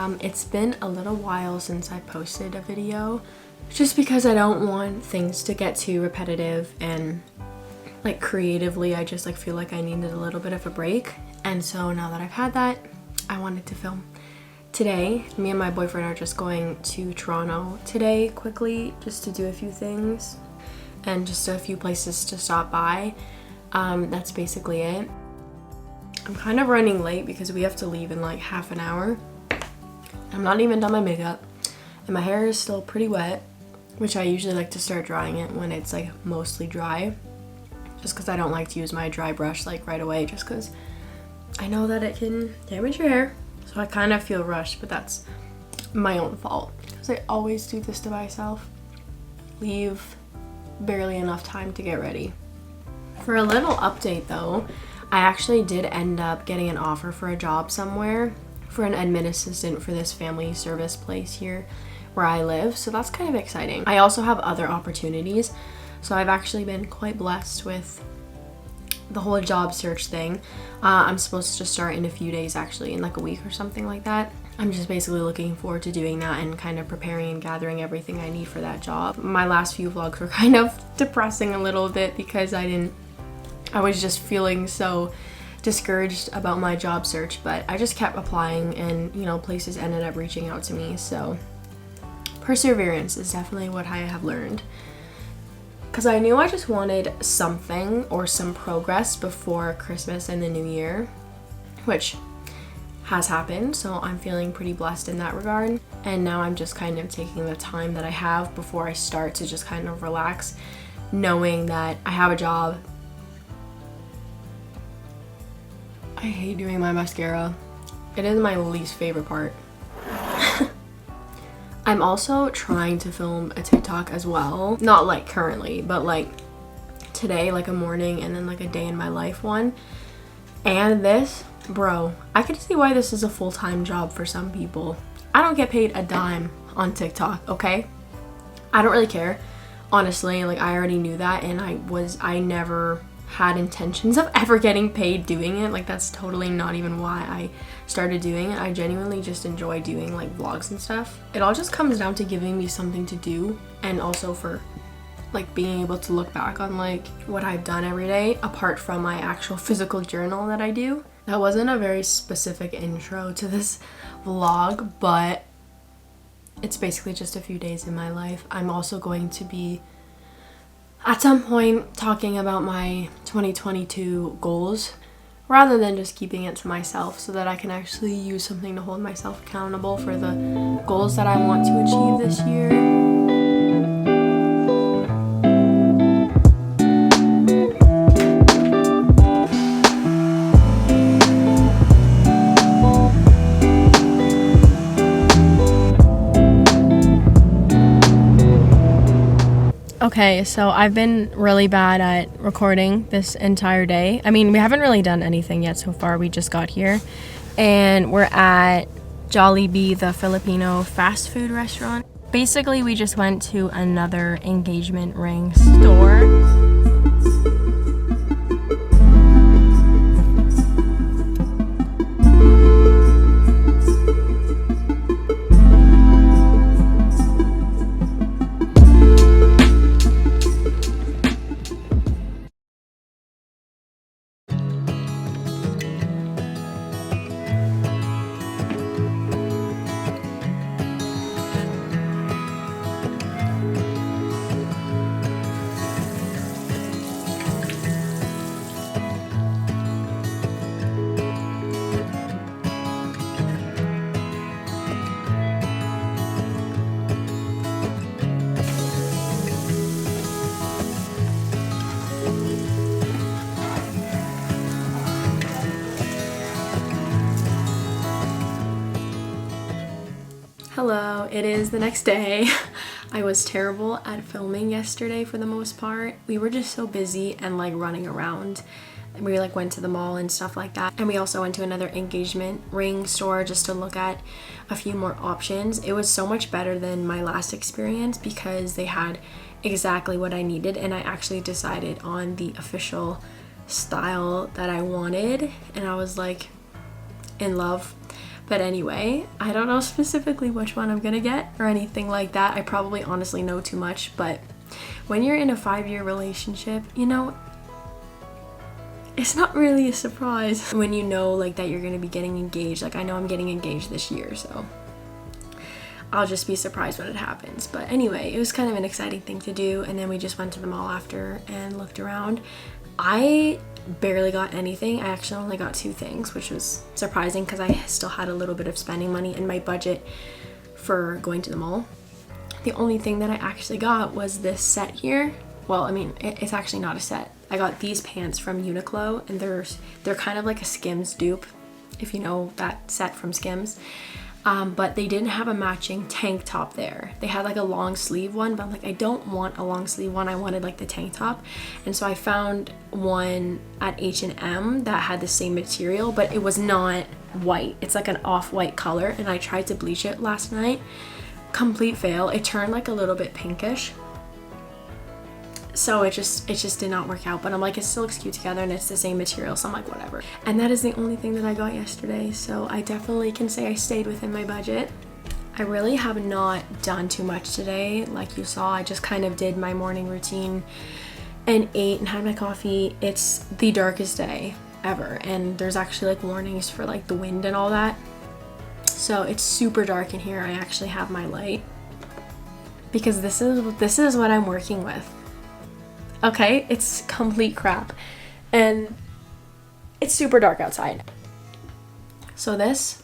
It's been a little while since I posted a video, just because I don't want things to get too repetitive, and like creatively I just feel like I needed a little bit of a break. And so now that I've had that, I wanted to film. Today, me and my boyfriend are just going to Toronto today quickly, just to do a few things and just a few places to stop by. That's basically it. I'm kind of running late because we have to leave in like half an hour. I'm not even done my makeup and my hair is still pretty wet, which I usually like to start drying it when it's like mostly dry, just because I don't like to use my dry brush like right away, just because I know that it can damage your hair. So I kind of feel rushed, but that's my own fault because I always do this to myself. Leave barely enough time to get ready. For a little update though, I actually did end up getting an offer for a job somewhere for an admin assistant for this family service place here where I live, so that's kind of exciting. I also have other opportunities, so I've actually been quite blessed with the whole job search thing. I'm supposed to start in a few days, actually, in like a week or something like that. I'm just basically looking forward to doing that and kind of preparing and gathering everything I need for that job. My last few vlogs were kind of depressing a little bit because I was just feeling so discouraged about my job search, but I just kept applying and, you know, places ended up reaching out to me. So perseverance is definitely what I have learned, because I knew I just wanted something or some progress before Christmas and the New Year, which has happened, so I'm feeling pretty blessed in that regard. And now I'm just kind of taking the time that I have before I start to just kind of relax, knowing that I have a job. I hate doing my mascara. It is my least favorite part. I'm also trying to film a TikTok as well. Not like currently, but like today, like a morning and then like a day in my life one. And this, bro, I can see why this is a full-time job for some people. I don't get paid a dime on TikTok, okay? I don't really care. Honestly, like I already knew that, and I never had intentions of ever getting paid doing it. Like that's totally not even why I started doing it. I genuinely just enjoy doing like vlogs and stuff. It all just comes down to giving me something to do, and also for like being able to look back on like what I've done every day apart from my actual physical journal that I do. That wasn't a very specific intro to this vlog, but it's basically just a few days in my life. I'm also going to be at some point talking about my 2022 goals rather than just keeping it to myself, so that I can actually use something to hold myself accountable for the goals that I want to achieve this year. Okay, so I've been really bad at recording this entire day. I mean, we haven't really done anything yet so far. We just got here and we're at Jollibee, the Filipino fast food restaurant. Basically, we just went to another engagement ring store. Hello, it is the next day. I was terrible at filming yesterday for the most part. We were just so busy and like running around. We like went to the mall and stuff like that. And we also went to another engagement ring store just to look at a few more options. It was so much better than my last experience because they had exactly what I needed, and I actually decided on the official style that I wanted, and I was like in love. But anyway, I don't know specifically which one I'm gonna get or anything like that. I probably honestly know too much, but when you're in a 5-year relationship, you know, it's not really a surprise when you know like that you're gonna be getting engaged. Like I know I'm getting engaged this year, so I'll just be surprised when it happens. But anyway, it was kind of an exciting thing to do, and then we just went to the mall after and looked around. I barely got anything. I actually only got 2 things, which was surprising because I still had a little bit of spending money in my budget for going to the mall. The only thing that I actually got was this set here. Well, I mean, it's actually not a set. I got these pants from Uniqlo, and they're kind of like a Skims dupe, if you know that set from Skims. But they didn't have a matching tank top there. They had like a long sleeve one, but I'm like, I don't want a long sleeve one. I wanted like the tank top. And so I found one at H&M that had the same material, but it was not white. It's like an off-white color, and I tried to bleach it last night. Complete fail. It turned like a little bit pinkish. So it just did not work out, but I'm like, it still looks cute together and it's the same material, so I'm like, whatever. And that is the only thing that I got yesterday, so I definitely can say I stayed within my budget. I really have not done too much today. Like you saw, I just kind of did my morning routine and ate and had my coffee. It's the darkest day ever, and there's actually like warnings for like the wind and all that. So it's super dark in here. I actually have my light because this is what I'm working with. Okay, it's complete crap, and it's super dark outside. So this,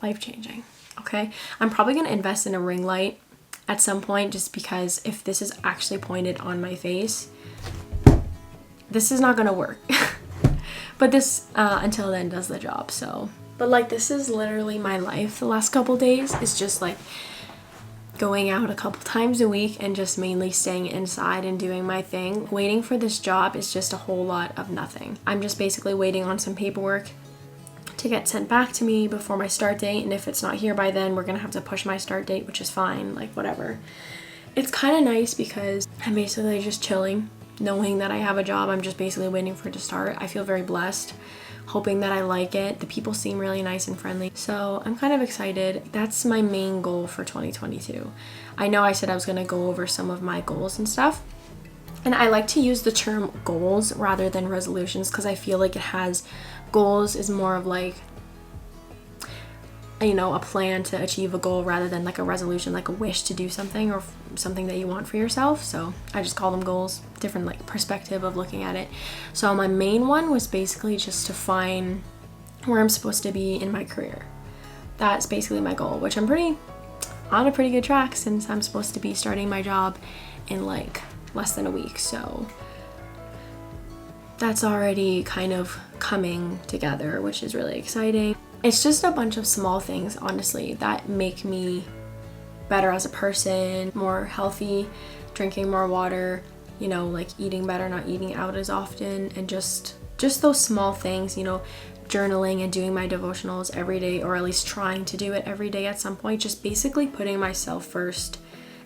life-changing, okay? I'm probably gonna invest in a ring light at some point, just because if this is actually pointed on my face, this is not gonna work. But this, until then, does the job, so. But like, this is literally my life the last couple days. It's just like going out a couple times a week and just mainly staying inside and doing my thing. Waiting for this job is just a whole lot of nothing. I'm just basically waiting on some paperwork to get sent back to me before my start date, and if it's not here by then, we're gonna have to push my start date, which is fine, like whatever. It's kind of nice because I'm basically just chilling, knowing that I have a job. I'm just basically waiting for it to start. I feel very blessed, hoping that I like it. The people seem really nice and friendly, so I'm kind of excited. That's my main goal for 2022. I know I said I was gonna go over some of my goals and stuff, and I like to use the term goals rather than resolutions because I feel like it has, goals is more of like, you know, a plan to achieve a goal rather than like a resolution, like a wish to do something or something that you want for yourself. So I just call them goals, different like perspective of looking at it. So my main one was basically just to find where I'm supposed to be in my career. That's basically my goal, which I'm on a pretty good track since I'm supposed to be starting my job in like less than a week. So that's already kind of coming together, which is really exciting. It's just a bunch of small things, honestly, that make me better as a person, more healthy, drinking more water, you know, like eating better, not eating out as often, and just those small things, you know, journaling and doing my devotionals every day, or at least trying to do it every day at some point. Just basically putting myself first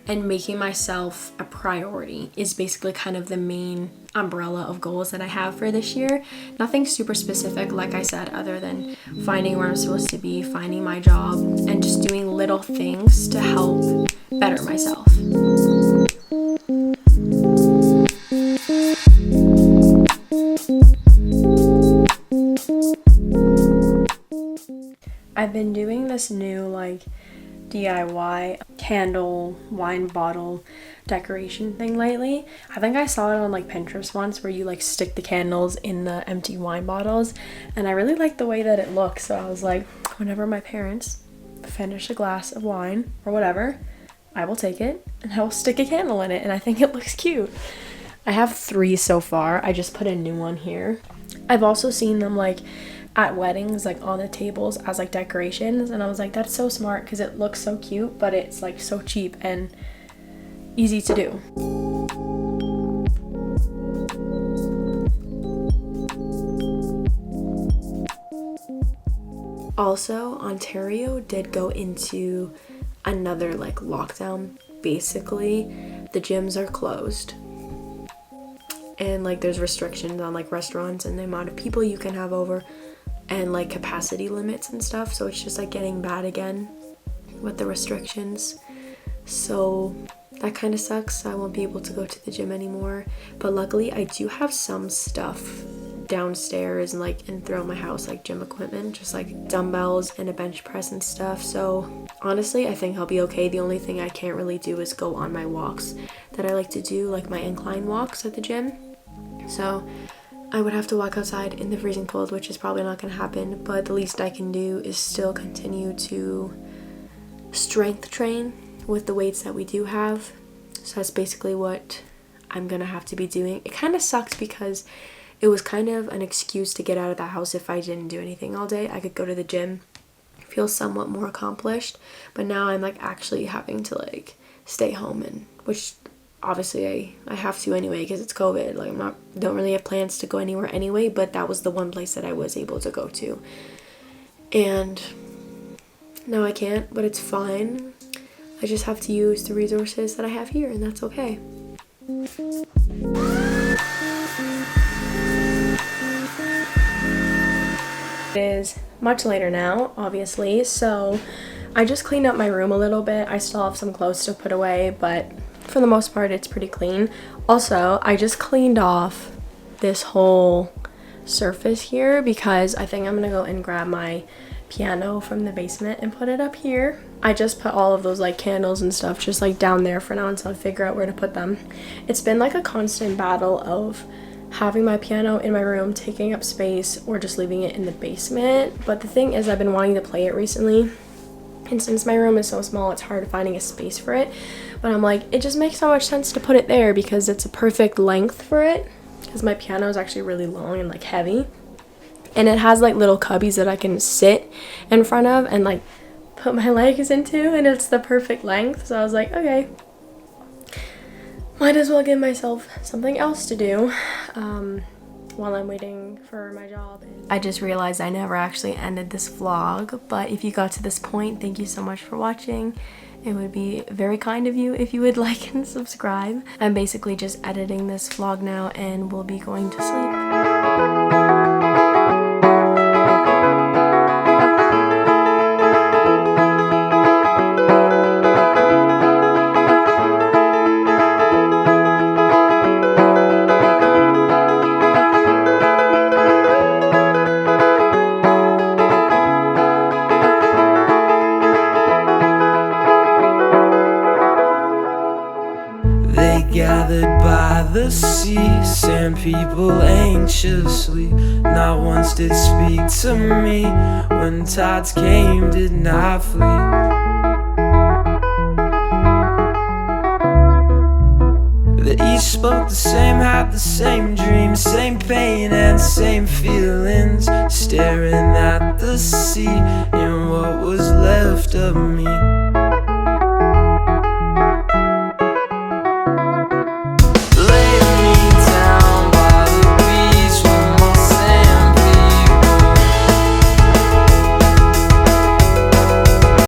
and making myself a priority is basically kind of the main umbrella of goals that I have for this year. Nothing super specific, like I said, other than finding where I'm supposed to be, finding my job, and just doing little things to help better myself. I've been doing this new like DIY candle wine bottle decoration thing lately. I think I saw it on like Pinterest once, where you like stick the candles in the empty wine bottles, and I really like the way that it looks. So I was like, whenever my parents finish a glass of wine or whatever, I will take it and I will stick a candle in it, and I think it looks cute. I have 3 so far. I just put a new one here. I've also seen them like at weddings, like on the tables as like decorations, and I was like, that's so smart because it looks so cute, but it's like so cheap and easy to do. Also, Ontario did go into another like lockdown. Basically, the gyms are closed, and like there's restrictions on like restaurants and the amount of people you can have over. and like capacity limits and stuff, so it's just like getting bad again with the restrictions. So that kind of sucks. I won't be able to go to the gym anymore, but luckily I do have some stuff downstairs and like and throughout my house, like gym equipment, just like dumbbells and a bench press and stuff. So honestly, I think I'll be okay. The only thing I can't really do is go on my walks that I like to do, like my incline walks at the gym. So I would have to walk outside in the freezing cold, which is probably not going to happen, but the least I can do is still continue to strength train with the weights that we do have. So that's basically what I'm going to have to be doing. It kind of sucks because it was kind of an excuse to get out of the house. If I didn't do anything all day, I could go to the gym, feel somewhat more accomplished, but now I'm like actually having to like stay home, and which obviously I have to anyway because it's COVID. Like don't really have plans to go anywhere anyway, but that was the one place that I was able to go to, and now I can't, but it's fine. I just have to use the resources that I have here, and that's okay. It is much later now, obviously, so I just cleaned up my room a little bit. I still have some clothes to put away, but for the most part it's pretty clean. Also, I just cleaned off this whole surface here because I think I'm gonna go and grab my piano from the basement and put it up here. I just put all of those like candles and stuff just like down there for now until I figure out where to put them. It's been like a constant battle of having my piano in my room taking up space or just leaving it in the basement, but the thing is I've been wanting to play it recently, and since my room is so small it's hard finding a space for it, but I'm like, it just makes so much sense to put it there because it's a perfect length for it, because my piano is actually really long and like heavy, and it has like little cubbies that I can sit in front of and like put my legs into, and it's the perfect length. So I was like, okay, might as well give myself something else to do while I'm waiting for my job. I just realized I never actually ended this vlog, but if you got to this point, thank you so much for watching. It would be very kind of you if you would like and subscribe. I'm basically just editing this vlog now and we'll be going to sleep. Gathered by the sea, sand people anxiously. Not once did speak to me. When tides came, did not flee. They each spoke the same, had the same dreams, same pain and same feelings. Staring at the sea in what was left of me.